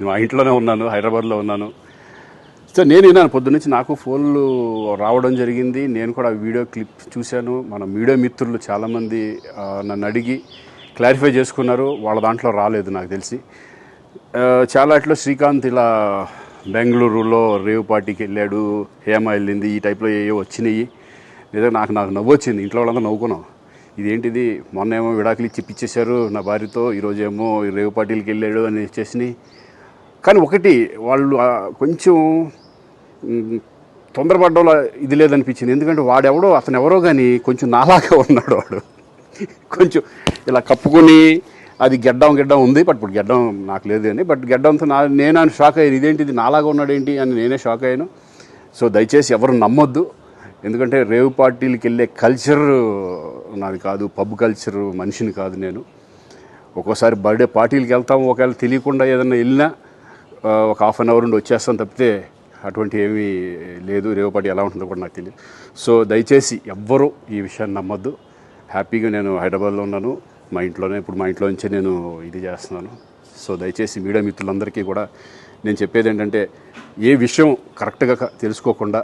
మా ఇంట్లోనే ఉన్నాను, హైదరాబాద్లో ఉన్నాను. సో నేను విన్నాను పొద్దున్నుంచి, నాకు ఫోన్లు రావడం జరిగింది. నేను కూడా వీడియో క్లిప్ చూశాను. మన మీడియా మిత్రులు చాలామంది నన్ను అడిగి క్లారిఫై చేసుకున్నారు. వాళ్ళ దాంట్లో రాలేదు నాకు తెలిసి. చాలా ఇట్లా శ్రీకాంత్ ఇలా బెంగళూరులో రేవ్ పార్టీకి వెళ్ళాడు, హేమ వెళ్ళింది, ఈ టైప్లో ఏవో వచ్చినాయి. నిజంగా నాకు నవ్వు వచ్చింది. ఇంట్లో వాళ్ళందరూ నవ్వుకున్నాం. ఇదేంటిది, మొన్న ఏమో విడాకులు ఇచ్చి పిచ్చేశారు నా భార్యతో, ఈరోజేమో రేవ్ పార్టీలకి వెళ్ళాడు అని చేసినాయి. కానీ ఒకటి, వాళ్ళు కొంచెం తొందరపడ్డంలో ఇది లేదనిపించింది. ఎందుకంటే వాడెవడో, అతను ఎవరో కానీ కొంచెం నాలాగా ఉన్నాడు. వాడు కొంచెం ఇలా కప్పుకొని, అది గెడ్డం ఉంది, బట్ ఇప్పుడు గెడ్డం నాకు లేదు అని, బట్ గెడ్డంతో నేను షాక్ అయ్యాను. ఇదేంటిది నాలాగా ఉన్నాడేంటి అని నేనే షాక్ అయ్యాను. సో దయచేసి ఎవరు నమ్మొద్దు. ఎందుకంటే రేవ్ పార్టీలకి వెళ్ళే కల్చర్ నాది కాదు, పబ్ కల్చర్ మనిషిని కాదు నేను. ఒక్కోసారి బర్త్డే పార్టీలకి వెళ్తాము, ఒకవేళ తెలియకుండా ఏదైనా వెళ్ళినా ఒక హాఫ్ అన్ అవర్ నుండి వచ్చేస్తాం తప్పితే అటువంటి ఏమీ లేదు. రేవ్ పార్టీ ఎలా ఉంటుందో కూడా నాకు తెలియదు. సో దయచేసి ఎవ్వరూ ఈ విషయాన్ని నమ్మొద్దు. హ్యాపీగా నేను హైదరాబాద్లో ఉన్నాను, మా ఇంట్లోనే. ఇప్పుడు మా ఇంట్లో నుంచే నేను ఇది చేస్తున్నాను. సో దయచేసి మీడియా మిత్రులందరికీ కూడా నేను చెప్పేది ఏంటంటే, ఏ విషయం కరెక్ట్గా తెలుసుకోకుండా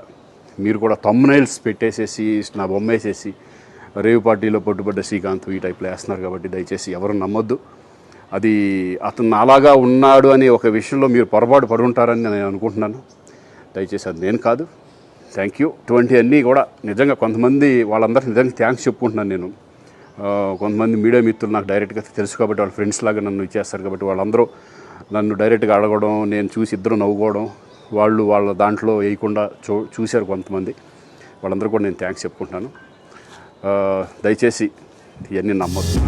మీరు కూడా థంబ్నైల్స్ పెట్టేసేసి నా బొమ్మ వేసేసి రేవ్ పార్టీలో పట్టుబడ్డ శ్రీకాంత్ ఈ టైప్లో వేస్తున్నారు. కాబట్టి దయచేసి ఎవరు నమ్మొద్దు. అది అతను అలాగా ఉన్నాడు అనే ఒక విషయంలో మీరు పొరపాటు పడి ఉంటారని నేను అనుకుంటున్నాను. దయచేసి అది నేను కాదు. Thank you. ఇటువంటి అన్నీ కూడా నిజంగా కొంతమంది వాళ్ళందరికీ నిజంగా థ్యాంక్స్ చెప్పుకుంటున్నాను నేను. కొంతమంది మీడియా మిత్రులు నాకు డైరెక్ట్గా తెలుసు కాబట్టి, వాళ్ళ ఫ్రెండ్స్ లాగా నన్ను ఇచ్చేస్తారు కాబట్టి, వాళ్ళందరూ నన్ను డైరెక్ట్గా అడగడం, నేను చూసి ఇద్దరు నవ్వుకోవడం, వాళ్ళు వాళ్ళ దాంట్లో వేయకుండా చూశారు కొంతమంది. వాళ్ళందరూ కూడా నేను థ్యాంక్స్ చెప్పుకుంటున్నాను. దయచేసి ఇవన్నీ నమ్మొద్దు.